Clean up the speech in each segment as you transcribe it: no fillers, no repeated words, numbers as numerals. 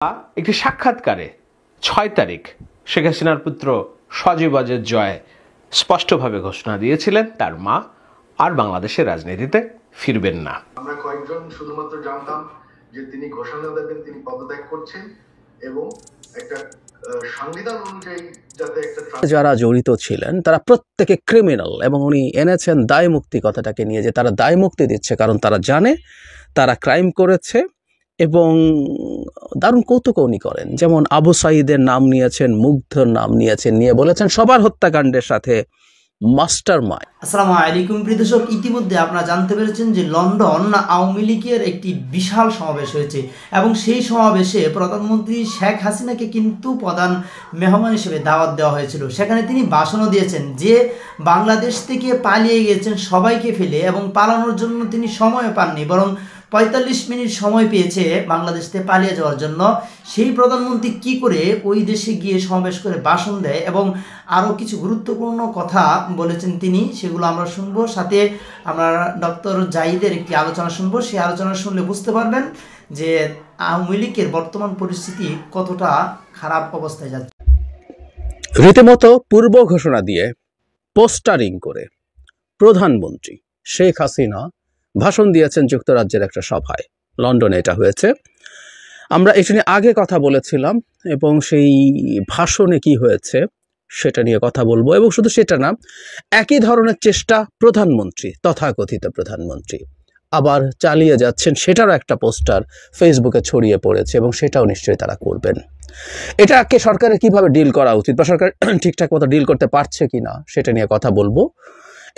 একটি সাক্ষাৎকারে ৬ তারিখ শেখ হাসিনার পুত্র সজীব ওয়াজেদ জয় স্পষ্টভাবে ঘোষণা দিয়েছিলেন তার মা আর বাংলাদেশের রাজনীতিতে ফিরবেন না। আমরা কয়েকজন শুধুমাত্র জানতাম যে তিনি ঘোষণা দেবেন তিনি পদত্যাগ করছেন এবং একটা সংবিধান অনুযায়ী যারা জড়িত ছিলেন তারা প্রত্যেকে ক্রিমিনাল এবং উনি এনেছেন দায় মুক্তি কথাটাকে নিয়ে যে তারা দায় মুক্তি দিচ্ছে কারণ তারা জানে তারা ক্রাইম করেছে এবং দারুণ কৌতুক উনি করেন। যেমন আবু সাঈদের নাম নিয়েছেন, মুগ্ধর নাম নিয়েছেন, নিয়ে বলেছেন সবার হত্যাকাণ্ডের সাথে মাস্টার মাইন্ড। আসসালামু আলাইকুম প্রিয় দর্শক, ইতিমধ্যে আপনারা জানতে পেরেছেন যে লন্ডন আওয়ামী লীগের একটি বিশাল সমাবেশ হয়েছে এবং সেই সমাবেশে প্রধানমন্ত্রী শেখ হাসিনাকে কিন্তু প্রধান মেহমান হিসেবে দাওয়াত দেওয়া হয়েছিল। সেখানে তিনি ভাষণও দিয়েছেন যে বাংলাদেশ থেকে পালিয়ে গেছেন সবাইকে ফেলে এবং পালানোর জন্য তিনি সময় পাননি, বরং ৪৫ মিনিট সময় পেয়েছে বাংলাদেশ থেকে পালিয়ে যাওয়ার জন্য। সেই প্রধানমন্ত্রী কি করে ওই দেশে গিয়ে সমাবেশ করে ভাষণ দেয় এবং আরও কিছু গুরুত্বপূর্ণ কথা বলেছেন তিনি, সেগুলো আমরা শুনবো। সাথে আমরা ডক্টর জাহিদের একটি আলোচনা শুনবো। সেই আলোচনা শুনলে বুঝতে পারবেন যে আওয়ামী লীগের বর্তমান পরিস্থিতি কতটা খারাপ অবস্থায় যাচ্ছে। রীতিমতো পূর্ব ঘোষণা দিয়ে পোস্টারিং করে প্রধানমন্ত্রী শেখ হাসিনা ভাষণ দিয়েছেন যুক্তরাজ্যের একটা সভায়। লন্ডনে এটা হয়েছে। আমরা এটা নিয়ে আগে কথা বলেছিলাম এবং সেই ভাষণে কি হয়েছে সেটা নিয়ে কথা বলবো। এবং শুধু সেটা না, একই ধরনের চেষ্টা প্রধানমন্ত্রী, তথাকথিত প্রধানমন্ত্রী আবার চালিয়ে যাচ্ছেন, সেটারও একটা পোস্টার ফেসবুকে ছড়িয়ে পড়েছে এবং সেটাও নিশ্চয়ই তারা করবেন। এটাকে সরকারের কিভাবে ডিল করা উচিত বা সরকার ঠিকঠাক মতো ডিল করতে পারছে কিনা সেটা নিয়ে কথা বলবো।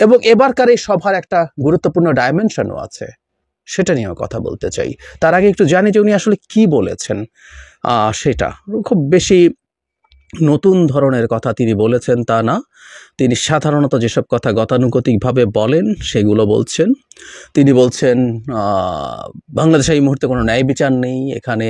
এবং এবারকার এই সভার একটা গুরুত্বপূর্ণ ডাইমেনশনও আছে, সেটা নিয়েও কথা বলতে চাই। তার আগে একটু জানি যে উনি আসলে কি বলেছেন। সেটা খুব বেশি নতুন ধরনের কথা তিনি বলেছেন তা না, তিনি সাধারণত যেসব কথা গতানুগতিকভাবে বলেন সেগুলো বলছেন। তিনি বলছেন বাংলাদেশে এই মুহূর্তে কোনো ন্যায় বিচার নেই, এখানে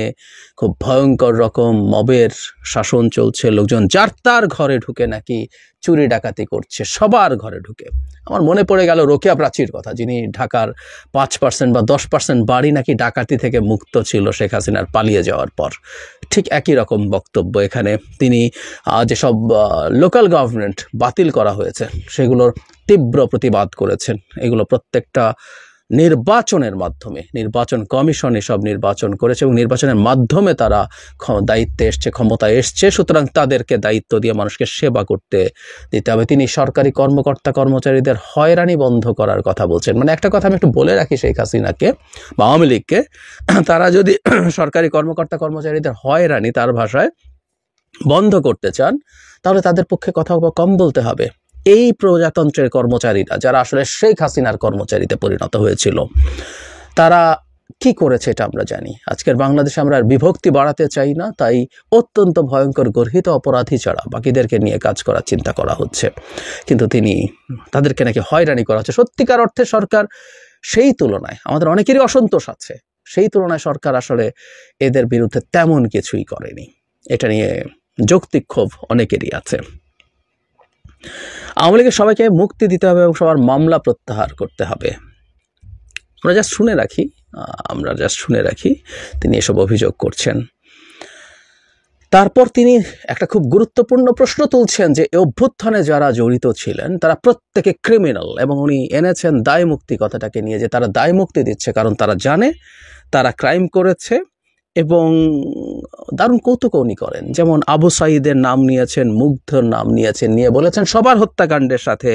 খুব ভয়ঙ্কর রকম মবের শাসন চলছে, লোকজন যার তার ঘরে ঢুকে নাকি চুরি ডাকাতি করছে, সবার ঘরে ঢুকে। আমার মনে পড়ে গেল রোকেয়া প্রাচীর কথা, যিনি ঢাকার ৫% বা 10% বাড়ি নাকি ডাকাতি থেকে মুক্ত ছিল শেখ হাসিনার পালিয়ে যাওয়ার পর। ঠিক একই রকম বক্তব্য এখানে। তিনি যেসব লোকাল গভর্নমেন্ট বাতিল করা হয়েছে সেগুলোর তীব্র প্রতিবাদ করেছেন। এগুলো প্রত্যেকটা নির্বাচনের মাধ্যমে, নির্বাচন কমিশন এসব নির্বাচন করেছে এবং নির্বাচনের মাধ্যমে তারা দায়িত্বে এসছে, ক্ষমতায় এসছে, সুতরাং তাদেরকে দায়িত্ব দিয়ে মানুষকে সেবা করতে দিতে হবে। তিনি সরকারি কর্মকর্তা কর্মচারীদের হয়রানি বন্ধ করার কথা বলছেন। মানে একটা কথা আমি একটু বলে রাখি শেখ হাসিনাকে বা আওয়ামী লীগকে, তারা যদি সরকারি কর্মকর্তা কর্মচারীদের হয়রানি তার ভাষায় বন্ধ করতে চান তাহলে তাদের পক্ষে কথা কম বলতে হবে। এই প্রজাতন্ত্রের কর্মচারীরা যারা আসলে শেখ হাসিনার কর্মচারীতে পরিণত হয়েছিল তারা কি করেছে এটা আমরা জানি। আজকের বাংলাদেশে আমরা আর বিভক্তি বাড়াতে চাই না, তাই অত্যন্ত ভয়ঙ্কর গর্হিত অপরাধী ছাড়া বাকিদেরকে নিয়ে কাজ করার চিন্তা করা হচ্ছে। কিন্তু তাদেরকে নাকি হয়রানি করা হচ্ছে। সত্যিকার অর্থে সরকার সেই তুলনায়, আমাদের অনেকেরই অসন্তোষ আছে, সেই তুলনায় সরকার আসলে এদের বিরুদ্ধে তেমন কিছুই করেনি। এটা নিয়ে যৌক্তিক ক্ষোভ অনেকেরই আছে। আওয়ামী লীগের সবাইকে মুক্তি দিতে হবে এবং সবার মামলা প্রত্যাহার করতে হবে। আমরা জাস্ট শুনে রাখি তিনি এসব অভিযোগ করছেন। তারপর তিনি একটা খুব গুরুত্বপূর্ণ প্রশ্ন তুলছেন যে এই অভ্যুত্থানে যারা জড়িত ছিলেন তারা প্রত্যেকে ক্রিমিনাল এবং উনি এনেছেন দায় মুক্তি কথাটাকে নিয়ে যে তারা দায় মুক্তি দিচ্ছে কারণ তারা জানে তারা ক্রাইম করেছে এবং দারুণ কৌতুক উনি করেন। যেমন আবু সাঈদের নাম নিয়েছেন, মুগ্ধর নাম নিয়েছেন, নিয়ে বলেছেন সবার হত্যাকাণ্ডের সাথে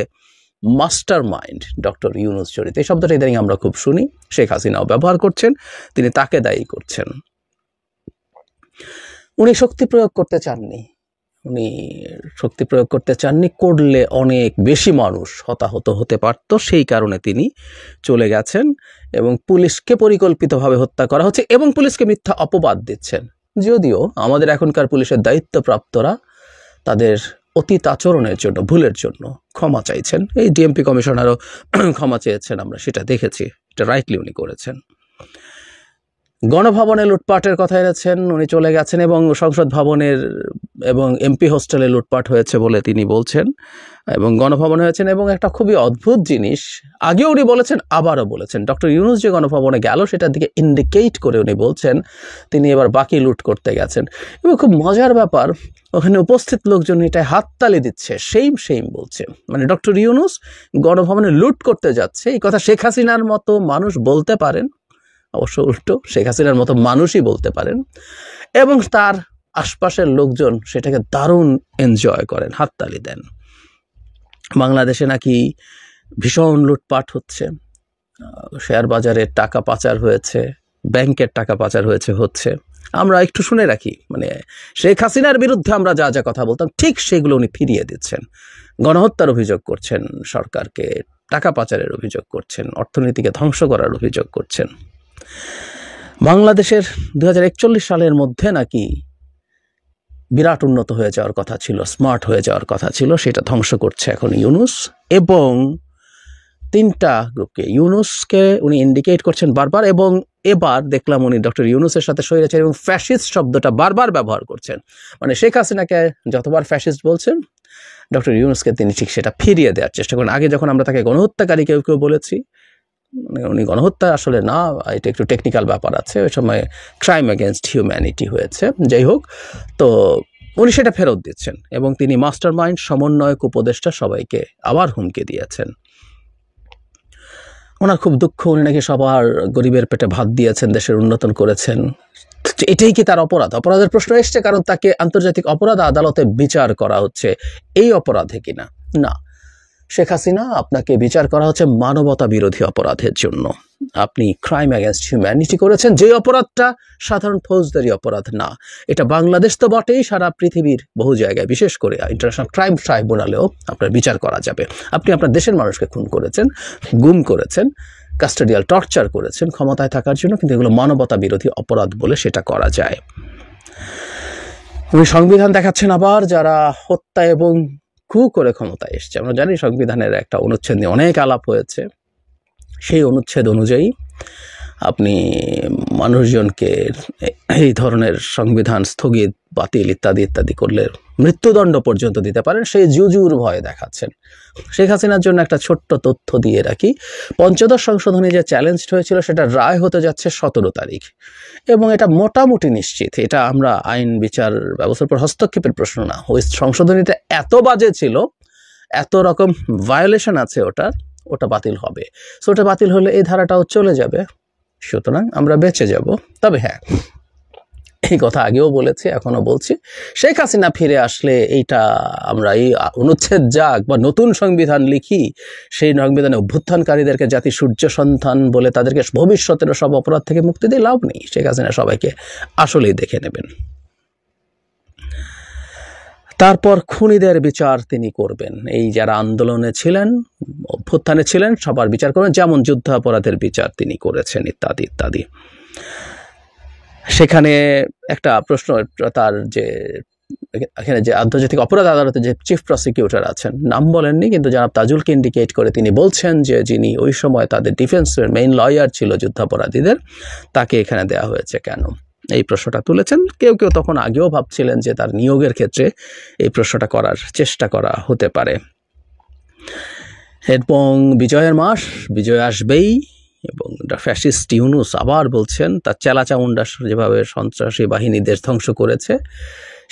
মাস্টার মাইন্ড ডক্টর ইউনূস জড়িত। এই শব্দটা ইদানিং আমরা খুব শুনি, শেখ হাসিনাও ব্যবহার করছেন, তিনি তাকে দায়ী করছেন। উনি শক্তি প্রয়োগ করতে চাননি, করলে অনেক বেশি মানুষ হতাহত হতে পারত, সেই কারণে তিনি চলে গেছেন এবং পুলিশকে পরিকল্পিতভাবে হত্যা করা হচ্ছে এবং পুলিশকে মিথ্যা অপবাদ দিচ্ছেন। যদিও আমাদের এখনকার পুলিশের দায়িত্বপ্রাপ্তরা তাদের অতীত আচরণের জন্য, ভুলের জন্য ক্ষমা চাইছেন। এই ডিএমপি কমিশনারও ক্ষমা চেয়েছেন, আমরা সেটা দেখেছি, এটা রাইটলি উনি করেছেন। গণভবনে লুটপাটের কথা এনেছেন, উনি চলে গেছেন, এবং সংসদ ভবনের এবং এমপি হোস্টেলে লুটপাট হয়েছে বলে তিনি বলছেন, এবং গণভবনে হয়েছেন। এবং একটা খুবই অদ্ভুত জিনিস আগেও উনি বলেছেন, আবারও বলেছেন, ডক্টর ইউনূস যে গণভবনে গেল সেটার দিকে ইন্ডিকেট করে উনি বলছেন তিনি এবার বাকি লুট করতে গেছেন। এবং খুব মজার ব্যাপার, ওখানে উপস্থিত লোকজন এটাই হাততালি দিচ্ছে, সেইম বলছে, মানে ডক্টর ইউনূস গণভবনে লুট করতে যাচ্ছে। এই কথা শেখ হাসিনার মতো মানুষ বলতে পারেন, অবশ্য উল্টো শেখ হাসিনার মতো মানুষই বলতে পারেন, এবং তার আশপাশের লোকজন সেটাকে দারুণ এনজয় করেন, হাততালি দেন। বাংলাদেশে নাকি ভীষণ লুটপাট হচ্ছে, শেয়ার বাজারে টাকা পাচার হয়েছে, ব্যাংকের টাকা পাচার হচ্ছে। আমরা একটু শুনে রাখি, মানে শেখ হাসিনার বিরুদ্ধে আমরা যা যা কথা বলতাম ঠিক সেগুলো উনি ফিরিয়ে দিচ্ছেন। গণহত্যার অভিযোগ করছেন সরকারকে, টাকা পাচারের অভিযোগ করছেন, অর্থনীতিকে ধ্বংস করার অভিযোগ করছেন। বাংলাদেশের 2041 সালের মধ্যে নাকি বিরাট উন্নত হয়ে যাওয়ার কথা ছিল, স্মার্ট হয়ে যাওয়ার কথা ছিল, সেটা ধ্বংস করছে এখন ইউনূস। এবং 3টা গ্রুপকে, ইউনূসকে উনি ইন্ডিকেট করছেন বারবার, এবং এবার দেখলাম উনি ডক্টর ইউনূসের সাথে স্বৈরাচারী এবং ফ্যাসিস্ট শব্দটা বারবার ব্যবহার করছেন। মানে শেখ হাসিনাকে যতবার ফ্যাসিস্ট বলছেন, ডক্টর ইউনূসকে তিনি ঠিক সেটা ফিরিয়ে দেওয়ার চেষ্টা করেন। আগে যখন আমরা তাকে গণহত্যাকারী কেউ বলেছি, উনি গণহত্যা আসলে না, এটা একটু টেকনিক্যাল ব্যাপার আছে, ওই সময় ক্রাইম এগেনস্ট হিউম্যানিটি হয়েছে, যাই হোক। তো উনি সেটা ফেরত দিচ্ছেন, এবং তিনি মাস্টার মাইন্ড, সমন্বয়ক, উপদেষ্টা সবাইকে আবার হুমকি দিয়েছেন। ওনার খুব দুঃখ, উনি নাকি সবার গরিবের পেটে ভাত দিয়েছেন, দেশের উন্নয়ন করেছেন। এটাই কি তার অপরাধ? অপরাধের প্রশ্ন এসছে কারণ তাকে আন্তর্জাতিক অপরাধ আদালতে বিচার করা হচ্ছে এই অপরাধে কিনা। না, শেখ হাসিনা, আপনাকে বিচার করা হচ্ছে মানবতা বিরোধী অপরাধের জন্য। আপনি ক্রাইম এগেনস্ট হিউম্যানিটি করেছেন, যে অপরাধটা সাধারণ ফৌজদারি অপরাধ না। এটা বাংলাদেশ তো বটেই, সারা পৃথিবীর বহু জায়গায়, বিশেষ করে ইন্টারন্যাশনাল ক্রাইম ট্রাইব্যুনালেও আপনার বিচার করা যাবে। আপনি আপনার দেশের মানুষকে খুন করেছেন, গুম করেছেন, কাস্টোডিয়াল টর্চার করেছেন ক্ষমতায় থাকার জন্য, কিন্তু এগুলো মানবতা বিরোধী অপরাধ বলে সেটা করা যায়। উনি সংবিধান দেখাচ্ছেন আবার, যারা হত্যা এবং কু করে ক্ষমতায় এসছে। আমরা জানি সংবিধানের একটা অনুচ্ছেদ নিয়ে অনেক আলাপ হয়েছে, সেই অনুচ্ছেদ অনুযায়ী আপনি মানুষজনকে এই ধরনের সংবিধান স্থগিত, বাতিল ইত্যাদি করলে মৃত্যুদণ্ড পর্যন্ত দিতে পারেন, সেই জুজুর ভয় দেখাচ্ছেন। শেখ হাসিনার জন্য একটা ছোট্ট তথ্য দিয়ে রাখি, 15 সংশোধনী যে চ্যালেঞ্জ হয়েছিল সেটা রায় হতে যাচ্ছে 17 তারিখ, এবং এটা মোটামুটি নিশ্চিত। এটা আমরা আইন বিচার ব্যবস্থার উপর হস্তক্ষেপের প্রশ্ন না, ওই সংশোধনীটা এত বাজে ছিল, এত রকম ভায়োলেশন আছে ওটা বাতিল হবে। সো ওটা বাতিল হলে এই ধারাটাও চলে যাবে, সুতরাং আমরা বেঁচে যাব। তবে হ্যাঁ, এই কথা আগেও বলেছি, এখনো বলছি, শেখ হাসিনা ফিরে আসলে এইটা আমরা এই অনুচ্ছেদ যাক বা নতুন সংবিধান লিখি, সেই সংবিধানে অভ্যুত্থানকারীদেরকে জাতি সূর্য সন্তান বলে তাদেরকে ভবিষ্যতের সব অপরাধ থেকে মুক্তি দিয়ে লাভ নেই। শেখ হাসিনা সবাইকে আসলেই দেখে নেবেন। তারপর খুনিদের বিচার তিনি করবেন, এই যারা আন্দোলনে ছিলেন, অভ্যুত্থানে ছিলেন, সবার বিচার করবেন, যেমন যুদ্ধাপরাধের বিচার তিনি করেছেন, ইত্যাদি। সেখানে একটা প্রশ্ন, তার যে এখানে যে আন্তর্জাতিক অপরাধ আদালতে যে চিফ প্রসিকিউটর আছেন, নাম বলেননি, কিন্তু জনাব তাজুলকে ইন্ডিকেট করে তিনি বলছেন যে যিনি ওই সময় তাদের ডিফেন্সের মেইন লয়ার ছিল যুদ্ধাপরাধীদের, তাকে এখানে দেওয়া হয়েছে কেন, এই প্রশ্নটা তুলেছেন। কেউ তখন আগেও ভাবছিলেন যে তার নিয়োগের ক্ষেত্রে এই প্রশ্নটা করার চেষ্টা করা হতে পারে। এবং বিজয়ের মাস, বিজয় আসবেই, এবং ফ্যাসিস্ট ইউনূস আবার বলছেন তার চেলাচামুন্ডা যেভাবে সন্ত্রাসী বাহিনী দেশ ধ্বংস করেছে,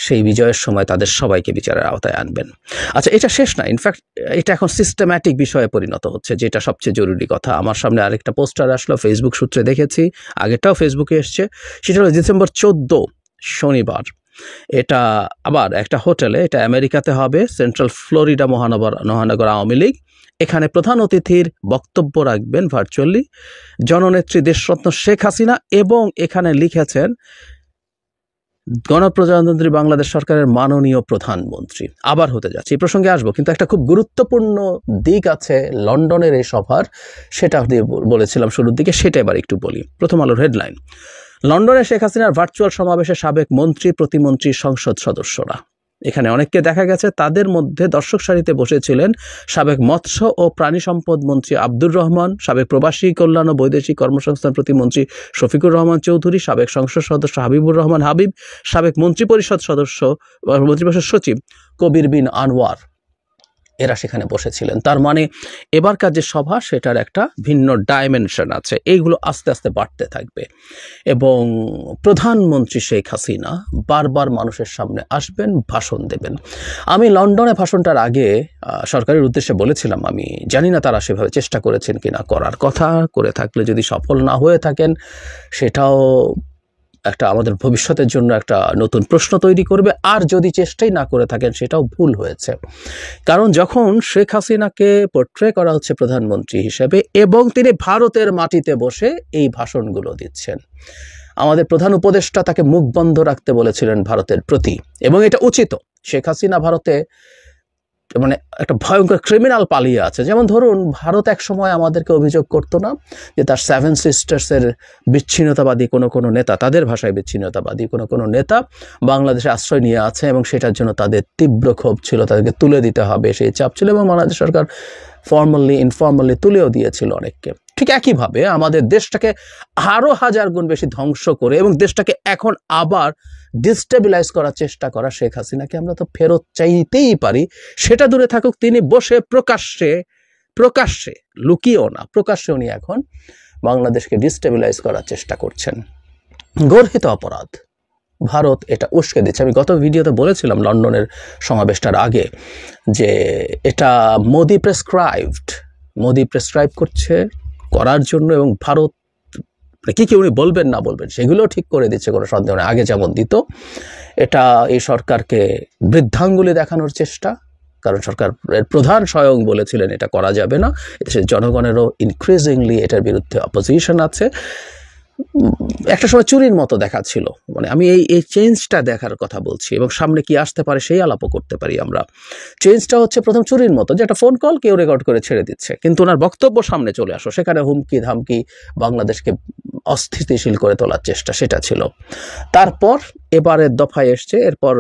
সেই বিজয়ের সময় তাদের সবাইকে বিচারের আওতায় আনবেন। আচ্ছা, এটা শেষ না, ইনফ্যাক্ট এটা এখন সিস্টেম্যাটিক বিষয়ে পরিণত হচ্ছে, যেটা সবচেয়ে জরুরি কথা। আমার সামনে আরেকটা পোস্টার আসলো, ফেসবুক সূত্রে দেখেছি, আগেরটাও ফেসবুকে এসছে, সেটা হলো ডিসেম্বর 14 শনিবার। এটা আবার একটা হোটেলে, এটা আমেরিকাতে হবে, সেন্ট্রাল ফ্লোরিডা মহানগর আওয়ামী লীগ। এখানে প্রধান অতিথির বক্তব্য রাখবেন ভার্চুয়ালি জননেত্রী দেশরত্ন শেখ হাসিনা, এবং এখানে লিখেছেন গণপ্রজাতন্ত্রী বাংলাদেশ সরকারের মাননীয় প্রধানমন্ত্রী। আবার হতে যাচ্ছে, এই প্রসঙ্গে আসবো, কিন্তু একটা খুব গুরুত্বপূর্ণ দিক আছে লন্ডনের এই সভার, সেটা বলেছিলাম শুরুর দিকে, সেটা এবার একটু বলি। প্রথম আলোর হেডলাইন, লন্ডনে শেখ হাসিনার ভার্চুয়াল সমাবেশে সাবেক মন্ত্রী, প্রতিমন্ত্রী, সংসদ সদস্যরা। এখানে অনেককে দেখা গেছে, তাদের মধ্যে দর্শক সারিতে বসেছিলেন সাবেক মৎস্য ও প্রাণী সম্পদ মন্ত্রী আব্দুর রহমান, সাবেক প্রবাসী কল্যাণ ও বৈদেশিক কর্মসংস্থান প্রতিমন্ত্রী শফিকুর রহমান চৌধুরী, সাবেক সংসদ সদস্য হাবিবুর রহমান হাবিব, সাবেক মন্ত্রিপরিষদ সচিব কবির বিন আনোয়ার, এরা সেখানে বসেছিলেন। তার মানে এবারকার যে সভা সেটার একটা ভিন্ন ডাইমেনশন আছে, এইগুলো আস্তে আস্তে বাড়তে থাকবে। এবং প্রধানমন্ত্রী শেখ হাসিনা বারবার মানুষের সামনে আসবেন, ভাষণ দেবেন। আমি লন্ডনে ভাষণটার আগে সরকারের উদ্দেশ্যে বলেছিলাম, আমি জানি না তারা সেভাবে চেষ্টা করেছেন কিনা, করার কথা, করে থাকলে যদি সফল না হয়ে থাকেন সেটাও একটা আমাদের ভবিষ্যতের জন্য একটা নতুন প্রশ্ন তৈরি করবে। আর যদি চেষ্টাই না করে থাকেন সেটাও ভুল হয়েছে, কারণ যখন শেখ হাসিনাকে পোর্ট্রে করা হচ্ছে প্রধানমন্ত্রী হিসেবে এবং তিনি ভারতের মাটিতে বসে এই ভাষণগুলো দিচ্ছেন, আমাদের প্রধান উপদেষ্টা তাকে মুখ বন্ধ রাখতে বলেছিলেন ভারতের প্রতি, এবং এটা উচিত। শেখ হাসিনা ভারতে মানে একটা ভয়ঙ্কর ক্রিমিনাল পালিয়ে আছে। যেমন ধরুন, ভারত এক সময় আমাদেরকে অভিযোগ করতো না যে তার 7 সিস্টার্সের বিচ্ছিন্নতাবাদী কোনো নেতা, তাদের ভাষায় বিচ্ছিন্নতাবাদী কোনো নেতা বাংলাদেশে আশ্রয় নিয়ে আছে এবং সেটার জন্য তাদের তীব্র ক্ষোভ ছিল, তাদেরকে তুলে দিতে হবে সেই চাপ ছিল, এবং বাংলাদেশ সরকার ফর্মালি ইনফর্মালি তুলেও দিয়েছিল অনেককে। ঠিক একইভাবে আমাদের দেশটাকে আরও 1000 গুণ বেশি ধ্বংস করে এবং দেশটাকে এখন আবার ডিস্টেবিলাইজ করার চেষ্টা করা শেখ হাসিনাকে আমরা তো ফেরত চাইতেই পারি। সেটা দূরে থাকুক, তিনি বসে প্রকাশ্যে লুকিয়েও না, প্রকাশ্যে উনি এখন বাংলাদেশকে ডিস্টেবিলাইজ করার চেষ্টা করছেন। গর্হিত অপরাধ, ভারত এটা উস্কে দিচ্ছে। আমি গত ভিডিওতে বলেছিলাম লন্ডনের সমাবেশটার আগে যে এটা মোদি প্রেসক্রাইব করছে করার জন্য, এবং ভারত কি উনি বলবেন না বলবেন সেগুলো ঠিক করে দিচ্ছে, কোনো সন্দেহ নেই। আগে যেমন দিত, এটা এই সরকারকে বৃদ্ধাঙ্গুলি দেখানোর চেষ্টা, কারণ সরকারের প্রধান স্বয়ং বলেছিলেন এটা করা যাবে না। দেশের জনগণেরও ইনক্রিজিংলি এটার বিরুদ্ধে অপোজিশন আছে। একটা সময় চুরির মতো দেখাচ্ছিল, মানে আমি এই চেঞ্জটা দেখার কথা বলছি, এবং সামনে কি আসতে পারে সেই আলাপও করতে পারি আমরা। চেঞ্জটা হচ্ছে প্রথম চুরির মতো, যে একটা ফোন কল কেউ রেকর্ড করে ছেড়ে দিচ্ছে, কিন্তু ওনার বক্তব্য সামনে চলে আসো, সেখানে হুমকি ধামকি, বাংলাদেশকে অস্থিতিশীল করে তোলার চেষ্টা, সেটা ছিল। তারপর এবারের দফায় এসছে, এরপর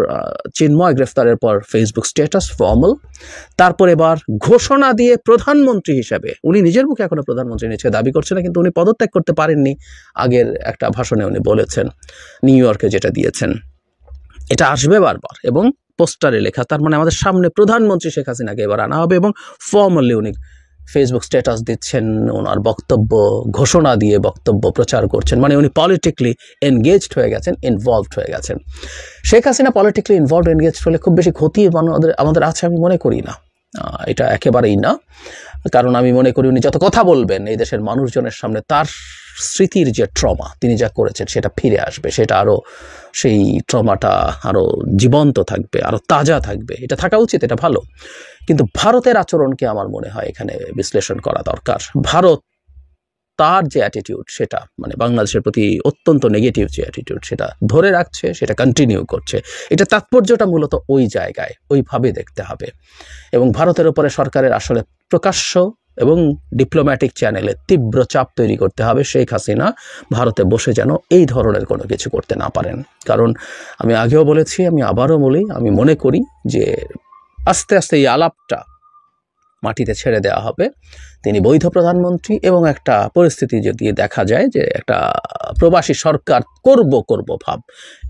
চিন্ময় গ্রেফতারের পর ফেসবুক স্ট্যাটাস ফর্মাল, তারপর এবার ঘোষণা দিয়ে প্রধানমন্ত্রী হিসাবে, উনি নিজের মুখে এখনো প্রধানমন্ত্রী নিজে দাবি করছে না, কিন্তু উনি পদত্যাগ করতে পারেননি। আগের একটা ভাষণে উনি বলেছেন, নিউ ইয়র্কে যেটা দিয়েছেন, এটা আসবে বারবার এবং পোস্টারে লেখা। তার মানে আমাদের সামনে প্রধানমন্ত্রী শেখ হাসিনাকে এবার আনা হবে, এবং ফর্মালি উনি ফেসবুক স্ট্যাটাস দিচ্ছেন, ওনার বক্তব্য ঘোষণা দিয়ে বক্তব্য প্রচার করছেন, মানে উনি পলিটিক্যালি এনগেজড হয়ে গেছেন, ইনভলভড হয়ে গেছেন। Sheikh Hasina politically involved engaged হলে খুব বেশি ক্ষতি আমাদের আছে আমি মনে করি না, এটা একেবারেই না। কারণ আমি মনে করি উনি যত কথা বলবেন এই দেশের মানুষজনের সামনে, তার স্মৃতির যে ট্রমা তিনি যা করেছেন সেটা ফিরে আসবে, সেটা আরও সেই ট্রমাটা আরও জীবন্ত থাকবে, আরও তাজা থাকবে। এটা থাকা উচিত, এটা ভালো। কিন্তু ভারতের আচরণকে আমার মনে হয় এখানে বিশ্লেষণ করা দরকার। ভারত তার যে অ্যাটিটিউড, সেটা মানে বাংলাদেশের প্রতি অত্যন্ত নেগেটিভ যে অ্যাটিটিউড, সেটা ধরে রাখছে, সেটা কন্টিনিউ করছে। এটা তাৎপর্যটা মূলত ওই জায়গায়, ওইভাবে দেখতে হবে। এবং ভারতের উপরে সরকারের আসলে প্রকাশ্য এবং ডিপ্লোম্যাটিক চ্যানেলে তীব্র চাপ তৈরি করতে হবে, শেখ হাসিনা ভারতে বসে যেন এই ধরনের কোনো কিছু করতে না পারেন। কারণ আমি আগেও বলেছি, আমি আবারও বলি, আমি মনে করি যে আস্তে আস্তে এই আলাপটা মাটিতে ছেড়ে দেওয়া হবে। তিনি বৈধ প্রধানমন্ত্রী, এবং একটা পরিস্থিতি যদি দেখা যায় যে একটা প্রবাসী সরকার করব ভাব,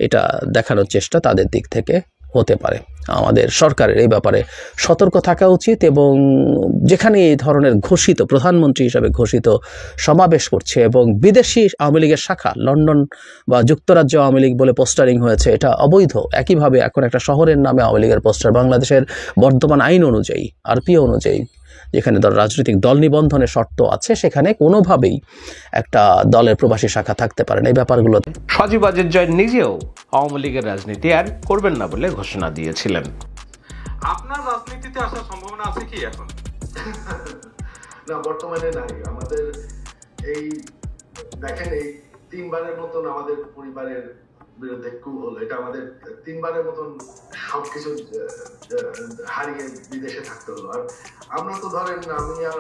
এটা দেখানোর চেষ্টা তাদের দিক থেকে হতে পারে। আমাদের সরকারের এই ব্যাপারে সতর্ক থাকা উচিত। এবং যেখানে এই ধরনের ঘোষিত প্রধানমন্ত্রী হিসাবে ঘোষিত সমাবেশ করছে এবং বিদেশি আওয়ামী লীগের শাখা, লন্ডন বা যুক্তরাজ্য আওয়ামী লীগ বলে পোস্টারিং হয়েছে, এটা অবৈধ। একইভাবে এখন একটা শহরের নামে আওয়ামী লীগের পোস্টার, বাংলাদেশের বর্তমান আইন অনুযায়ী, আরপিও অনুযায়ী, যেখানে রাজনৈতিক দল নিবন্ধনের শর্ত আছে, সেখানে কোনোভাবেই একটা দলের প্রবাসী শাখা থাকতে পারে না। এই ব্যাপারগুলো সজীব ওয়াজেদ জয় নিজেও আওয়ামী লীগের রাজনীতি আর করবেন না বলে ঘোষণা দিয়েছিলেন। আপনার রাজনীতিতে আসার সম্ভাবনা আছে কি এখন? না, বর্তমানে নাই। আমাদের এই দেখেন, এই 3 বারের মতন আমাদের পরিবারের বিরুদ্ধে কু হলো। এটা আমাদের 3 বারের মতন সবকিছু হারিয়ে বিদেশে থাকতে হলো। আর আমরা তো ধরেন, আমি আর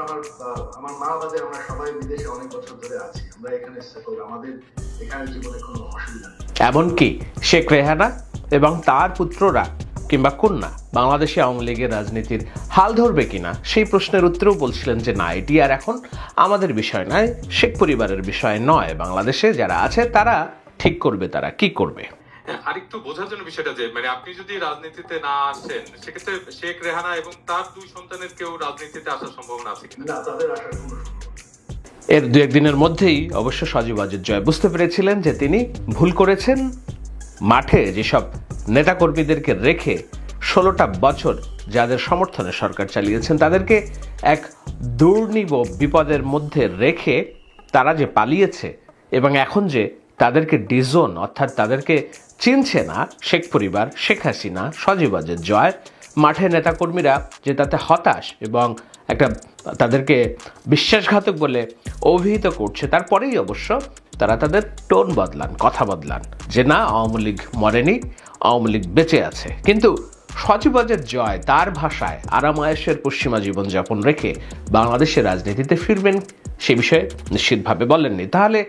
আমার মা বাদে আমরা সবাই বিদেশে অনেক বছর ধরে আছি। আমরা এখানে সেটেল, আমাদের এখানে জীবনে কোনো অসুবিধা নেই। এমনকি শেখ রেহানা এবং তার পুত্ররা কিংবা কন্যা বাংলাদেশে আওয়ামী লীগের রাজনীতির হাল ধরবে কিনা সেই প্রশ্নের উত্তরেও বলছিলেন যে না, এটি আর এখন আমাদের বিষয় নয়, শেখ পরিবারের বিষয় নয়, বাংলাদেশে যারা আছে তারা ঠিক করবে তারা কি করবে। আরেকটু বোঝার জন্য বিষয়টা যে মানে আপনি যদি রাজনীতিতে না আসেন সেক্ষেত্রে শেখ রেহানা এবং তার 2 সন্তানের কেউ রাজনীতিতে আসার সম্ভাবনা আছে কিনা? না, তাদের আসার কোনো সম্ভাবনা নেই। এর 2-1 দিনের মধ্যেই অবশ্য সজীব ওয়াজেদ জয় বুঝতে পেরেছিলেন যে তিনি ভুল করেছেন। মাঠে যেসব নেতাকর্মীদেরকে রেখে 16টা বছর যাদের সমর্থনে সরকার চালিয়েছেন তাদেরকে এক দুর্নিব বিপদের মধ্যে রেখে তারা যে পালিয়েছে এবং এখন যে তাদেরকে ডিজোন অর্থাৎ তাদেরকে চিনছে না শেখ পরিবার, শেখ হাসিনা, সজীব ওয়াজেদ জয়, মাঠে নেতাকর্মীরা যে তাতে হতাশ এবং একটা তাদেরকে বিশ্বাসঘাতক বলে অভিহিত করছে, তারপরেই অবশ্য তারা তাদের টোন বদলান, কথা বদলান যে না, আওয়ামী লীগ মরেনি, আওয়ামী লীগ বেঁচে আছে। কিন্তু সজীব ওয়াজেদ জয় তার ভাষায় আরাম-আয়েশের পশ্চিমা জীবনযাপন রেখে বাংলাদেশের রাজনীতিতে ফিরবেন সে বিষয়ে নিশ্চিতভাবে বলেননি। তাহলে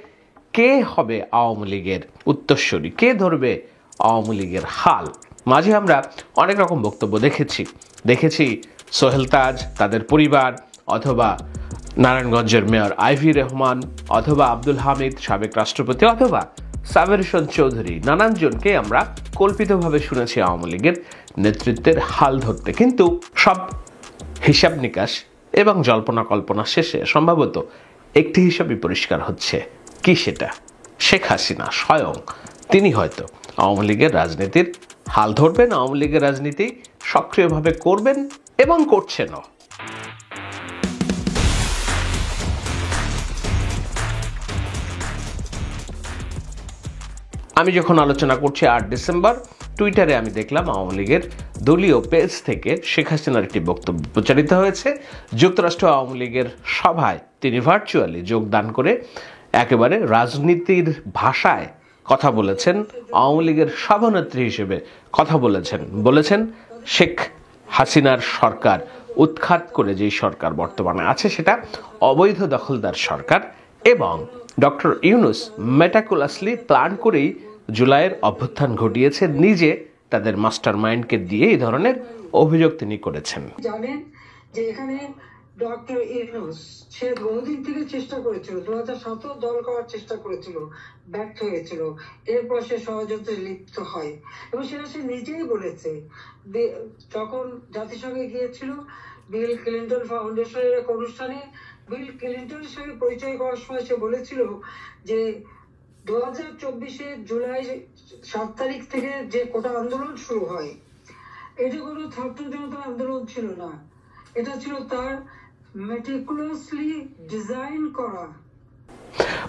কে হবে আওয়ামী লীগের উত্তরসূরি, কে ধরবে আওয়ামী লীগের হাল? মাঝে আমরা অনেক রকম বক্তব্য দেখেছি সোহেল তাজ, তাদের পরিবার, অথবা নারায়ণগঞ্জের মেয়র আইভি রহমান, অথবা আব্দুল হামিদ সাবেক রাষ্ট্রপতি, অথবা সাবের হোসেন চৌধুরী, নানানজনকে আমরা কল্পিতভাবে শুনেছি আওয়ামী লীগের নেতৃত্বের হাল ধরতে। কিন্তু সব হিসাব নিকাশ এবং জল্পনা কল্পনা শেষে সম্ভবত একটি হিসাবই পরিষ্কার হচ্ছে, কি সেটা? শেখ হাসিনা স্বয়ং তিনি হয়তো আওয়ামী লীগের রাজনীতির হাল ধরবেন, আওয়ামী লীগের রাজনীতি সক্রিয়ভাবে করবেন এবং করছেনও। আমি যখন আলোচনা করছি 8 ডিসেম্বর, টুইটারে আমি দেখলাম আওয়ামী লীগের দলীয় পেজ থেকে শেখ হাসিনার একটি বক্তব্য প্রচারিত হয়েছে। যুক্তরাষ্ট্র আওয়ামী লীগের সভায় তিনি ভার্চুয়ালি যোগদান করে একেবারে রাজনীতির ভাষায় কথা বলেছেন, আওয়ামী লীগের সভানেত্রী হিসেবে কথা বলেছেন শেখ হাসিনার সরকার উৎখাত করে যেই সরকার বর্তমানে আছে সেটা অবৈধ দখলদার সরকার, এবং ডক্টর ইউনূস মেটাকুলাসলি প্ল্যান করেই জুলাইয়ের অভ্যুত্থান ঘটিয়েছে, নিজে তাদের মাস্টার মাইন্ডকে দিয়ে এই ধরনের অভিযোগ তিনি করেছেন। জানেন যে এখানে ডক্টর ইউনূস সে বহুদিন থেকে চেষ্টা করেছিল, 2017 দল করার চেষ্টা করেছিল, ব্যর্থ হয়েছিল, এরপর সে ষড়যন্ত্রে লিপ্ত হয় এবং সেটা সে নিজেই বলেছে। যখন জাতিসংঘে গিয়েছিল বিল ক্লিন্টন ফাউন্ডেশনের এক অনুষ্ঠানে বিল ক্লিন্টনের সঙ্গে পরিচয় করার সময় সে বলেছিল যে 2024 জুলাই 7 তারিখ থেকে যে কোটা আন্দোলন শুরু হয়, এটা কোনো ছাত্র জনতার আন্দোলন ছিল না, এটা ছিল তার মেটিকুলাসলি ডিজাইন করা।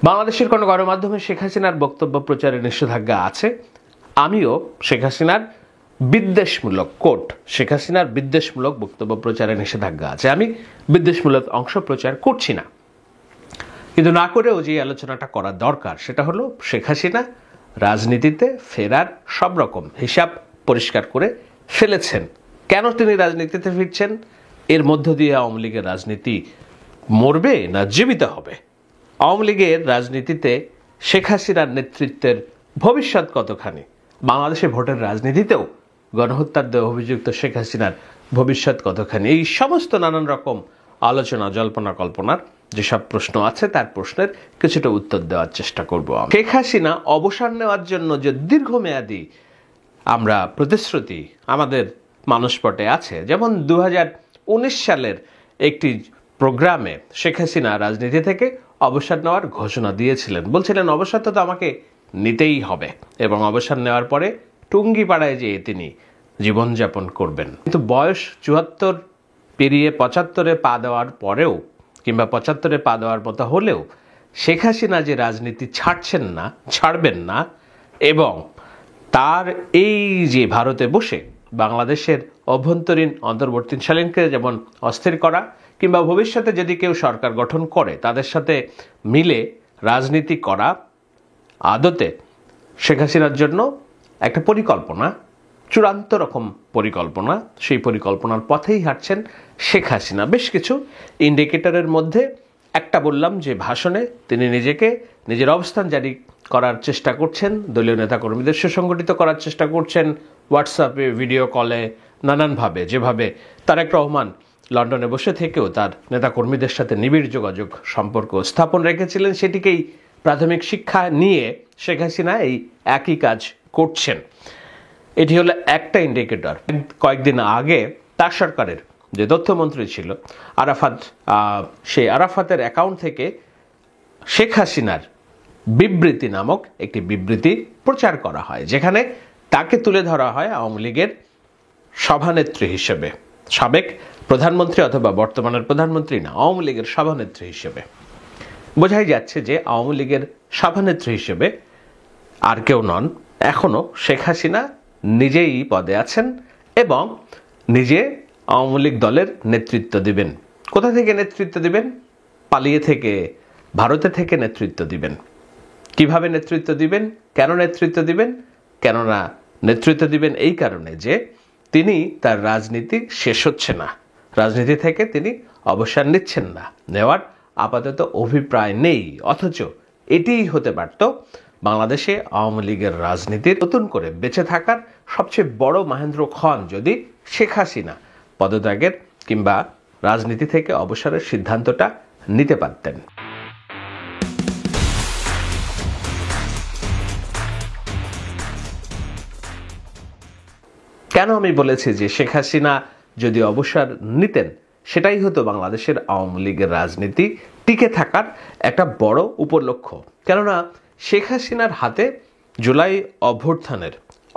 বাংলাদেশের কোনো গণমাধ্যমে শেখ হাসিনার বক্তব্য প্রচারে নিষেধাজ্ঞা আছে। আমিও শেখ হাসিনার বিদ্বেষমূলক শেখ হাসিনার বিদ্বেষমূলক বক্তব্য প্রচারে নিষেধাজ্ঞা আছে। আমি বিদ্বেষমূলক অংশ প্রচার করছি না, কিন্তু না করেও যে আলোচনাটা করা দরকার সেটা হলো শেখ হাসিনা রাজনীতিতে ফেরার সব রকম হিসাব পরিষ্কার করে ফেলেছেন। কেন তিনি রাজনীতিতে ফিরছেন? এর মধ্য দিয়ে আওয়ামী লীগের রাজনীতি মরবে না জীবিত হবে? আওয়ামী লীগের রাজনীতিতে শেখ হাসিনার নেতৃত্বের ভবিষ্যৎ কতখানি? বাংলাদেশে ভোটের রাজনীতিতেও গণহত্যার অভিযুক্ত শেখ হাসিনার ভবিষ্যৎ কতখানি? এই সমস্ত নানান রকম আলোচনা, জল্পনা কল্পনার যেসব প্রশ্ন আছে তার প্রশ্নের কিছুটা উত্তর দেওয়ার চেষ্টা করব। শেখ হাসিনা অবসর নেওয়ার জন্য যে দীর্ঘমেয়াদী আমরা প্রতিশ্রুতি আমাদের মানসপটে আছে, যেমন 2019 সালের একটি প্রোগ্রামে শেখ হাসিনা রাজনীতি থেকে অবসর নেওয়ার ঘোষণা দিয়েছিলেন, বলছিলেন অবসর তো আমাকে নিতেই হবে এবং অবসর নেওয়ার পরে টুঙ্গিপাড়ায় যেয়ে তিনি জীবনযাপন করবেন। কিন্তু বয়স 74 পেরিয়ে 75-এ পা দেওয়ার পরেও কিংবা 75-এ পা দেওয়ার মতো হলেও শেখ হাসিনা যে রাজনীতি ছাড়বেন না এবং তার এই যে ভারতে বসে বাংলাদেশের অভ্যন্তরীণ অন্তর্বর্তীকালীনকে যেমন অস্থির করা কিংবা ভবিষ্যতে যদি কেউ সরকার গঠন করে তাদের সাথে মিলে রাজনীতি করা, আদতে শেখ হাসিনার জন্য একটা পরিকল্পনা, চূড়ান্ত রকম পরিকল্পনা, সেই পরিকল্পনার পথেই হাঁটছেন শেখ হাসিনা। বেশ কিছু ইন্ডিকেটরের মধ্যে একটা বললাম যে ভাষণে তিনি নিজের অবস্থান জারি করার চেষ্টা করছেন, দলীয় নেতাকর্মীদের সুসংগঠিত করার চেষ্টা করছেন, হোয়াটসঅ্যাপে, ভিডিও কলে, নানানভাবে যেভাবে তারেক রহমান লন্ডনে বসে থেকেও তার নেতাকর্মীদের সাথে নিবিড় যোগাযোগ সম্পর্ক স্থাপন রেখেছিলেন, সেটিকেই প্রাথমিক শিক্ষা নিয়ে শেখ হাসিনা এই একই কাজ করছেন। এটি হলো একটা ইন্ডিকেটর। কয়েকদিন আগে তার সরকারের যে তথ্যমন্ত্রী ছিল আরাফাত, সেই আরাফাতের অ্যাকাউন্ট থেকে শেখ হাসিনার বিবৃতি নামক একটি বিবৃতি প্রচার করা হয়, যেখানে তাকে তুলে ধরা হয় আওয়ামী লীগের সভানেত্রী হিসেবে, সাবেক প্রধানমন্ত্রী অথবা বর্তমানের প্রধানমন্ত্রী না, আওয়ামী লীগের সভানেত্রী হিসেবে। বোঝাই যাচ্ছে যে আওয়ামী লীগের সভানেত্রী হিসেবে আর কেউ নন, এখনো শেখ হাসিনা নিজেই পদে আছেন এবং নিজে আওয়ামী লীগ দলের নেতৃত্ব দিবেন। কোথা থেকে নেতৃত্ব দিবেন? পালিয়ে থেকে, ভারতে থেকে নেতৃত্ব দিবেন। কিভাবে নেতৃত্ব দিবেন? কেন নেতৃত্ব দিবেন? কেননা নেতৃত্ব দিবেন এই কারণে যে তিনি তার রাজনীতি শেষ হচ্ছে না, রাজনীতি থেকে তিনি অবসর নিচ্ছেন না, নেওয়ার আপাতত অভিপ্রায় নেই। অথচ এটিই হতে পারত বাংলাদেশে আওয়ামী লীগের রাজনীতির নতুন করে বেঁচে থাকার সবচেয়ে বড় মাহেন্দ্রক্ষণ, যদি শেখ হাসিনা পদত্যাগের কিংবা রাজনীতি থেকে অবসরের সিদ্ধান্তটা নিতে পারতেন। কেন আমি বলেছি যে শেখ হাসিনা যদি অবসর নিতেন, সেটাই হতো বাংলাদেশের আওয়ামী লীগের রাজনীতি টিকে থাকার একটা বড় উপলক্ষ্য। কেননা শেখ হাসিনার হাতে জুলাই অভ্যুত্থানের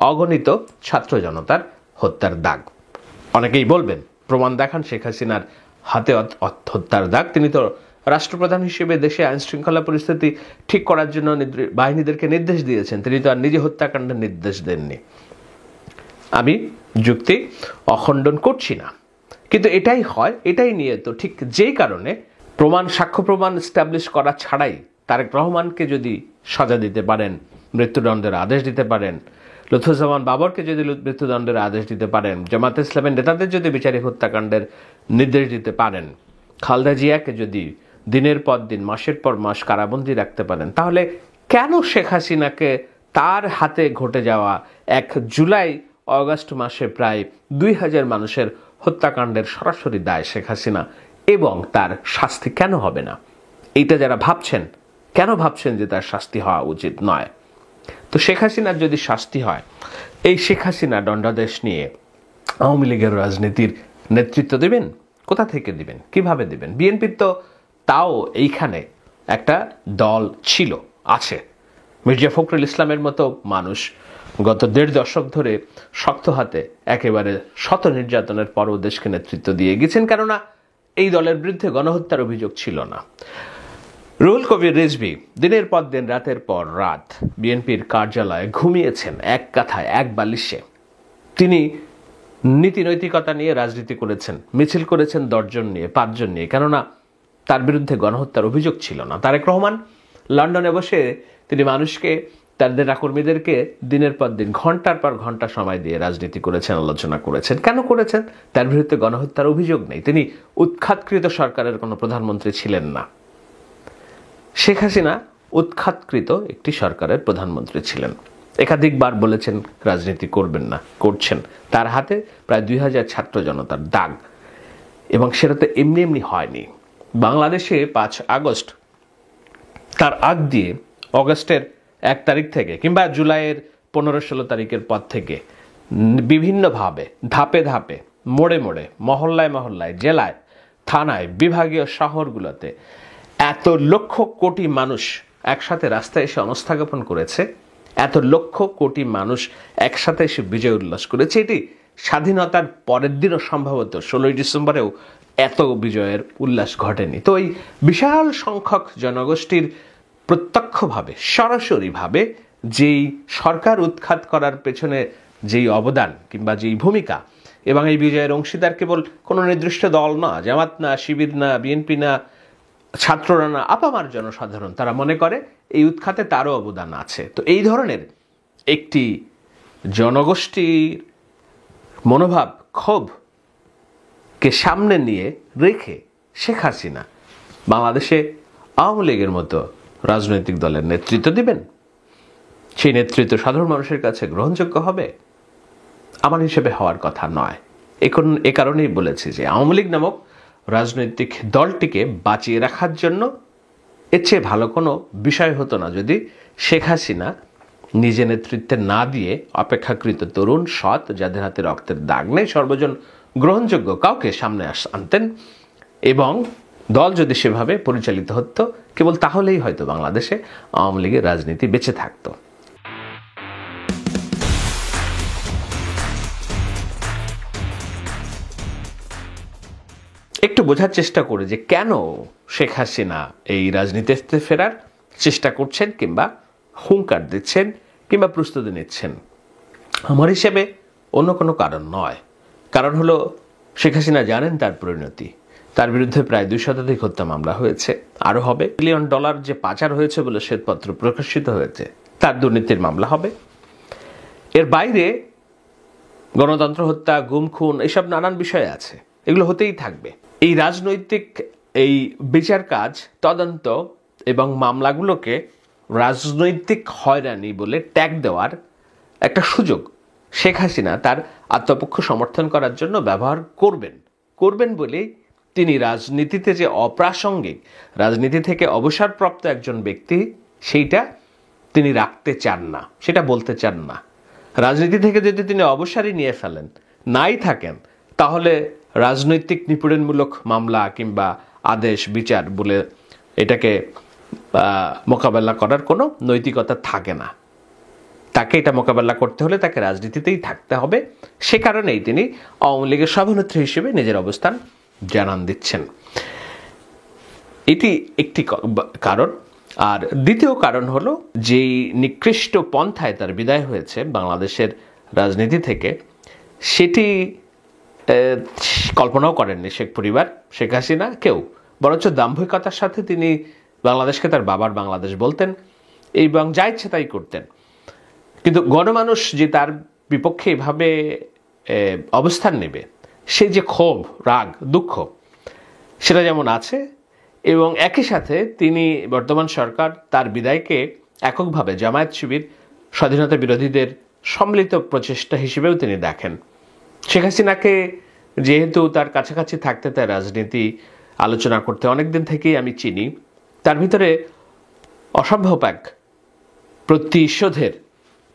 অগণিত ছাত্র জনতার হত্যার দাগ। অনেকেই বলবেন প্রমাণ দেখান শেখ হাসিনার হাতে হত্যার দাগ। তিনি তো রাষ্ট্রপ্রধান হিসেবে দেশে আইন শৃঙ্খলা পরিস্থিতি ঠিক করার জন্য বাহিনীদেরকে নির্দেশ দিয়েছেন, তিনি তো আর নিজে হত্যাকাণ্ডের নির্দেশ দেননি। আমি যুক্তি অখণ্ডন করছি না, কিন্তু এটাই হয়, এটাই নিয়ে তো ঠিক যেই কারণে প্রমাণ, সাক্ষ্য প্রমাণ এস্টাবলিশ করা ছাড়াই তারেক রহমানকে যদি সাজা দিতে পারেন, মৃত্যুদণ্ডের আদেশ দিতে পারেন, লুৎফুজ্জামান বাবরকে যদি মৃত্যুদণ্ডের আদেশ দিতে পারেন, জামাতে ইসলামের নেতাদের যদি বিচারিক হত্যাকাণ্ডের নির্দেশ দিতে পারেন, খালেদা জিয়াকে যদি দিনের পর দিন, মাসের পর মাস কারাবন্দী রাখতে পারেন, তাহলে কেন শেখ হাসিনাকে তার হাতে ঘটে যাওয়া 1 জুলাই অগাস্ট মাসে প্রায় 2000 মানুষের হত্যাকাণ্ডের সরাসরি দায় শেখ হাসিনা এবং তার শাস্তি কেন হবে না? এইটা যারা ভাবছেন, কেন ভাবছেন যে তার শাস্তি হওয়া উচিত নয়? তো শেখ হাসিনার যদি শাস্তি হয়, এই শেখ হাসিনা দণ্ডাদেশ নিয়ে আওয়ামী লীগের রাজনীতির নেতৃত্ব দেবেন? কোথা থেকে দিবেন? কিভাবে দিবেন? বিএনপির তো তাও এইখানে একটা দল ছিল, আছে। মির্জা ফখরুল ইসলামের মতো মানুষ গত 1.5 দশক ধরে শক্ত হাতে একেবারে শত নির্যাতনের পরও দেশকে নেতৃত্ব দিয়ে গেছেন, কেননা এই দলের বিরুদ্ধে গণহত্যার অভিযোগ ছিল না। রুহুল কবির রিজভী দিনের পর দিন, রাতের পর রাত বিএনপির কার্যালয়ে ঘুমিয়েছেন, এক কাঁথায়, এক বালিশে। তিনি নীতি নৈতিকতা নিয়ে রাজনীতি করেছেন, মিছিল করেছেন 10 জন নিয়ে, 5 জন নিয়ে, কেননা তার বিরুদ্ধে গণহত্যার অভিযোগ ছিল না। তারেক রহমান লন্ডনে বসে তিনি মানুষকে, তার নেতাকর্মীদেরকে দিনের পর দিন, ঘন্টার পর ঘন্টা সময় দিয়ে রাজনীতি করেছেন, আলোচনা করেছেন। কেন করেছেন? তার বিরুদ্ধে গণহত্যার অভিযোগ নেই, তিনি উৎখাতকৃত সরকারের কোনো প্রধানমন্ত্রী ছিলেন না। শেখ হাসিনা উৎখাতকৃত একটি সরকারের প্রধানমন্ত্রী ছিলেন, একাধিকবার বলেছেন রাজনীতি করবেন না, করছেন। তার হাতে প্রায় 2000 ছাত্র জনতার দাগ, এবং সেটা তো এমনি এমনি হয়নি। বাংলাদেশে 5 আগস্ট, তার আগ দিয়ে অগস্টের 1 তারিখ থেকে কিংবা জুলাইয়ের 15-16 তারিখের পর থেকে বিভিন্নভাবে, ধাপে ধাপে, মোড়ে মোড়ে, মহল্লায় মহল্লায়, জেলায়, থানায়, বিভাগীয় শহরগুলোতে এত লক্ষ কোটি মানুষ একসাথে রাস্তায় এসে অবস্থাপন করেছে, এত লক্ষ কোটি মানুষ একসাথে এসে বিজয় উল্লাস করেছে। এটি স্বাধীনতার পরের দিনও সম্ভবত 16 ডিসেম্বরেও এত বিজয়ের উল্লাস ঘটেনি। তো এই বিশাল সংখ্যক জনগোষ্ঠীর প্রত্যক্ষভাবে, সরাসরিভাবে যেই সরকার উৎখাত করার পেছনে যেই অবদান কিংবা যেই ভূমিকা, এবং এই বিজয়ের অংশীদার কেবল কোনো নির্দিষ্ট দল না, জামাত না, শিবির না, বিএনপি না, ছাত্ররা না, আপামার জনসাধারণ, তারা মনে করে এই উৎখাতে তারও অবদান আছে। তো এই ধরনের একটি জনগোষ্ঠীর মনোভাব, ক্ষোভকে সামনে নিয়ে রেখে শেখ হাসিনা বাংলাদেশে আওয়ামী লীগের মতো রাজনৈতিক দলের নেতৃত্ব দিবেন? সেই নেতৃত্ব সাধারণ মানুষের কাছে গ্রহণযোগ্য হবে? আমার হিসেবে হওয়ার কথা নয়। এ কারণেই বলেছি যে আওয়ামী লীগ নামক রাজনৈতিক দলটিকে বাঁচিয়ে রাখার জন্য এর চেয়ে ভালো কোনো বিষয় হতো না যদি শেখ হাসিনা নিজে নেতৃত্বে না দিয়ে অপেক্ষাকৃত তরুণ, সৎ, যাদের হাতে রক্তের দাগ নেই, সর্বজন গ্রহণযোগ্য কাউকে সামনে আনতেন এবং দল যদি সেভাবে পরিচালিত হতো, কেবল তাহলেই হয়তো বাংলাদেশে আওয়ামী লীগের রাজনীতি বেঁচে থাকতো। একটু বোঝার চেষ্টা করে যে কেন শেখ হাসিনা এই রাজনীতিতে ফেরার চেষ্টা করছেন কিংবা হুঙ্কার দিচ্ছেন কিংবা প্রস্তুতি নিচ্ছেন। আমার হিসেবে অন্য কোনো কারণ নয়। কারণ হলো শেখ হাসিনা জানেন তার পরিণতি। তার বিরুদ্ধে প্রায় 2 শতাধিক হত্যা মামলা হয়েছে, আরও হবে। $1 বিলিয়ন যে পাচার হয়েছে বলে শ্বেতপত্র প্রকাশিত হয়েছে, তার দুর্নীতির মামলা হবে। এর বাইরে গণতন্ত্র হত্যা, গুম, খুন, এসব নানান বিষয় আছে, এগুলো হতেই থাকবে। এই রাজনৈতিক এই বিচার কাজ, তদন্ত এবং মামলাগুলোকে রাজনৈতিক হয়রানি বলে ট্যাগ দেওয়ার একটা সুযোগ শেখ হাসিনা তার আত্মপক্ষ সমর্থন করার জন্য ব্যবহার করবেন বলেই তিনি রাজনীতিতে যে অপ্রাসঙ্গিক, রাজনীতি থেকে অবসরপ্রাপ্ত একজন ব্যক্তি, সেইটা তিনি রাখতে চান না, সেটা বলতে চান না। রাজনীতি থেকে যদি তিনি অবসরই নিয়ে ফেলেন, নাই থাকেন, তাহলে রাজনৈতিক নিপীড়নমূলক মামলা কিংবা আদেশ, বিচার বলে এটাকে মোকাবেলা করার কোনো নৈতিকতা থাকে না। তাকে এটা মোকাবেলা করতে হলে তাকে রাজনীতিতেই থাকতে হবে। সে কারণেই তিনি আওয়ামী লীগের সভানেত্রী হিসেবে নিজের অবস্থান জানান দিচ্ছেন। এটি একটি কারণ। আর দ্বিতীয় কারণ হলো, যেই নিকৃষ্ট পন্থায় তার বিদায় হয়েছে বাংলাদেশের রাজনীতি থেকে, সেটি কল্পনাও করেননি শেখ পরিবার, শেখ হাসিনা, কেউ। বরঞ্চ দাম্ভিকতার সাথে তিনি বাংলাদেশকে তার বাবার বাংলাদেশ বলতেন এবং যা ইচ্ছে তাই করতেন। কিন্তু গণমানুষ যে তার বিপক্ষে এভাবে অবস্থান নেবে, সেই যে ক্ষোভ, রাগ, দুঃখ, সেটা যেমন আছে। এবং একই সাথে তিনি বর্তমান সরকার তার বিদায়কে এককভাবে জামায়াত শিবির, স্বাধীনতা বিরোধীদের সম্মিলিত প্রচেষ্টা হিসেবেও তিনি দেখেন। শেখ হাসিনাকে যেহেতু তার কাছাকাছি থাকতে, তার রাজনীতি আলোচনা করতে অনেকদিন থেকেই আমি চিনি, তার ভিতরে অসম্ভব এক প্রতিশোধের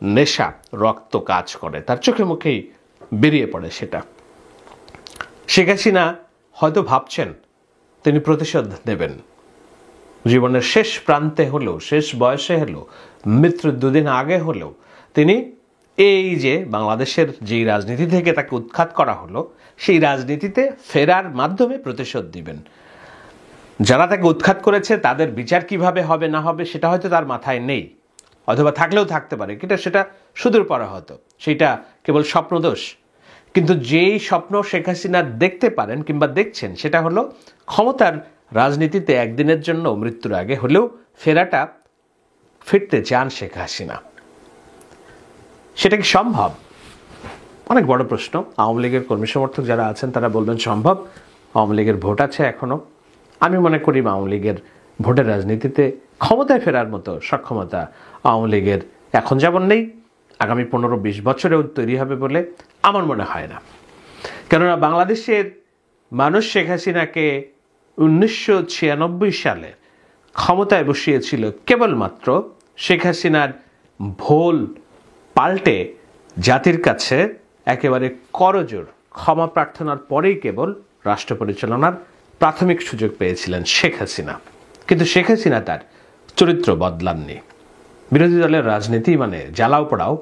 নেশা, রক্ত কাজ করে, তার চোখে মুখেই বেরিয়ে পড়ে সেটা। শেখ হাসিনা হয়তো ভাবছেন তিনি প্রতিশোধ নেবেন, জীবনের শেষ প্রান্তে হলেও, শেষ বয়সে হলেও, মৃত্যুর 2 দিন আগে হলেও তিনি এই যে বাংলাদেশের যেই রাজনীতি থেকে তাকে উৎখাত করা হলো, সেই রাজনীতিতে ফেরার মাধ্যমে প্রতিশোধ দিবেন। যারা তাকে উৎখাত করেছে তাদের বিচার কিভাবে হবে না হবে সেটা হয়তো তার মাথায় নেই, অথবা থাকলেও থাকতে পারে, কিন্তু সেটা সুদূর পরে হয়তো, সেটা কেবল স্বপ্নদোষ। কিন্তু যেই স্বপ্ন শেখ হাসিনা দেখতে পারেন কিংবা দেখছেন, সেটা হলো ক্ষমতার রাজনীতিতে একদিনের জন্য, মৃত্যুর আগে হলেও ফিরতে চান শেখ হাসিনা। সেটা কি সম্ভব? অনেক বড় প্রশ্ন। আওয়ামী লীগের কর্মী সমর্থক যারা আছেন তারা বলবেন সম্ভব। আওয়ামী লীগের ভোট আছে এখনো। আমি মনে করি আওয়ামী লীগের ভোটের রাজনীতিতে ক্ষমতায় ফেরার মতো সক্ষমতা আওয়ামী লীগের এখন যেমন নেই, আগামী 15-20 বছরেও তৈরি হবে বলে আমার মনে হয় না। কেননা বাংলাদেশের মানুষ শেখ হাসিনাকে 1996 সালে ক্ষমতায় বসিয়েছিল কেবলমাত্র শেখ হাসিনার ভুল পাল্টে জাতির কাছে একেবারে করজোড় ক্ষমা প্রার্থনার পরেই কেবল রাষ্ট্র পরিচালনার প্রাথমিক সুযোগ পেয়েছিলেন শেখ হাসিনা। কিন্তু শেখ হাসিনা তার চরিত্র বদলাননি। বিরোধী দলের রাজনীতি মানে জ্বালাও পোড়াও,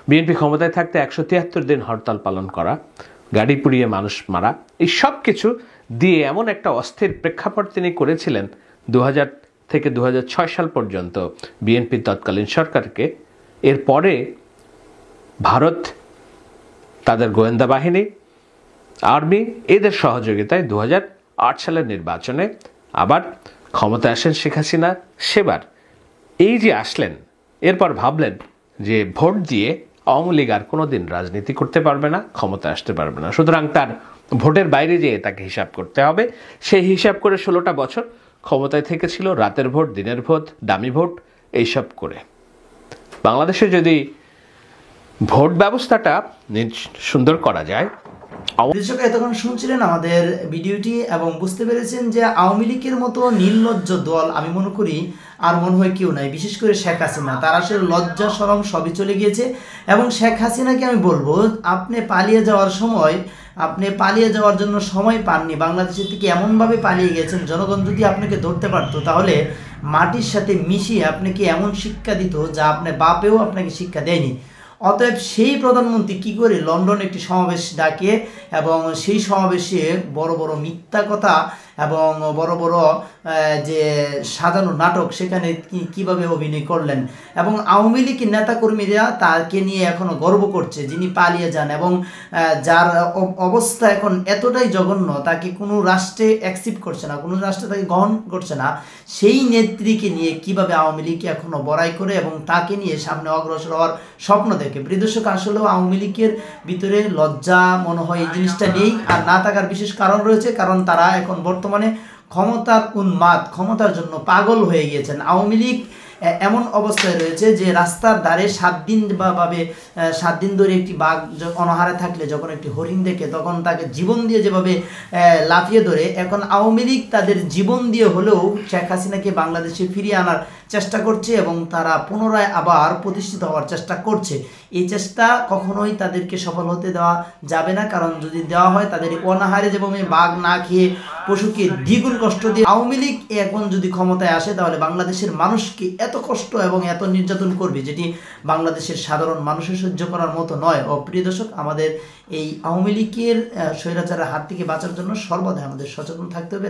বিএনপি ক্ষমতায় থাকতে 173 দিন হরতাল পালন করা, গাড়ি পুড়িয়ে মানুষ মারা, এই সব কিছু দিয়ে এমন একটা অস্থির প্রেক্ষাপট তিনি করেছিলেন 2000 থেকে 2006 সাল পর্যন্ত বিএনপির তৎকালীন সরকারকে। এরপরে ভারত, তাদের গোয়েন্দা বাহিনী, আর্মি, এদের সহযোগিতায় 2008 সালের নির্বাচনে আবার ক্ষমতায় আসেন শেখ হাসিনা। সেবার এই যে আসলেন, এরপর ভাবলেন যে ভোট দিয়ে আওয়ামী লীগ আর কোনোদিন রাজনীতি করতে পারবে না, ক্ষমতায় আসতে পারবে না, সুতরাং তার ভোটের বাইরে যেয়ে তাকে হিসাব করতে হবে। সেই হিসাব করে 16টা বছর ক্ষমতায় থেকেছিল, রাতের ভোট, দিনের ভোট, দামি ভোট, এইসব করে। বাংলাদেশে যদি ভোট ব্যবস্থাটা সুন্দর করা যায়। দর্শক এতক্ষণ শুনছিলেন আমাদের ভিডিওটি এবং বুঝতে পেরেছেন যে আওয়ামী লীগের মতো নির্লজ্জ দল আমি মনে করি আর মনে হয় কেউ নাই, বিশেষ করে শেখ হাসিনা। তার আসলে লজ্জা শরম সবই চলে গিয়েছে। এবং শেখ হাসিনাকে আমি বলবো, আপনি পালিয়ে যাওয়ার জন্য সময় পাননি, বাংলাদেশের থেকে এমনভাবে পালিয়ে গেছেন, জনগণ যদি আপনাকে ধরতে পারতো তাহলে মাটির সাথে মিশিয়ে আপনাকে এমন শিক্ষা দিত যা আপনার বাপেও আপনাকে শিক্ষা দেয়নি। অতএব সেই প্রধানমন্ত্রী কি করে লন্ডনে একটি সমাবেশ ডাকে এবং সেই সমাবেশে বড় বড় মিথ্যা কথা এবং বড় বড় যে সাজানো নাটক সেখানে কিভাবে অভিনয় করলেন। এবং আওয়ামী লীগ নেতাকর্মীরা তাকে নিয়ে এখনও গর্ব করছে, যিনি পালিয়ে যান এবং যার অবস্থা এখন এতটাই জঘন্য, তাকে কোনো রাষ্ট্রে অ্যাকসেপ্ট করছে না, কোনো রাষ্ট্রে তাকে গ্রহণ করছে না। সেই নেত্রীকে নিয়ে কিভাবে আওয়ামী লীগ এখনও বড়াই করে এবং তাকে নিয়ে সামনে অগ্রসর হওয়ার স্বপ্ন দেখে। প্রিয় দর্শক, আসলেও আওয়ামী লীগের ভিতরে লজ্জা মনে হয় এই জিনিসটা নেই, আর না থাকার বিশেষ কারণ রয়েছে, কারণ তারা এখন বর্তমানে ক্ষমতার উন্মাদ, ক্ষমতার জন্য পাগল হয়ে গিয়েছেন। আওয়ামী লীগ এমন অবস্থায় রয়েছে যে রাস্তার ধারে 7 দিন ধরে একটি বাঘ অনাহারে থাকলে যখন একটি হরিণ দেখে তখন তাকে জীবন দিয়ে যেভাবে লাফিয়ে ধরে, এখন আওয়ামী লীগ তাদের জীবন দিয়ে হলেও শেখ হাসিনাকে বাংলাদেশে ফিরিয়ে আনার চেষ্টা করছে এবং তারা পুনরায় আবার প্রতিষ্ঠিত হওয়ার চেষ্টা করছে। এই চেষ্টা কখনোই তাদেরকে সফল হতে দেওয়া যাবে না, কারণ যদি দেওয়া হয় তাদের অনাহারে যেভাবে বাঘ না খেয়ে পশুকে দ্বিগুণ কষ্ট দিয়ে আওয়ামী লীগ এখন যদি ক্ষমতায় আসে তাহলে বাংলাদেশের মানুষকে এত কষ্ট এবং এত নির্যাতন করবে যেটি বাংলাদেশের সাধারণ মানুষের সহ্য করার মতো নয়। ও প্রিয় দর্শক, আমাদের এই আওয়ামী লীগের স্বৈরাচারের হাত থেকে বাঁচার জন্য সর্বদা আমাদের সচেতন থাকতে হবে।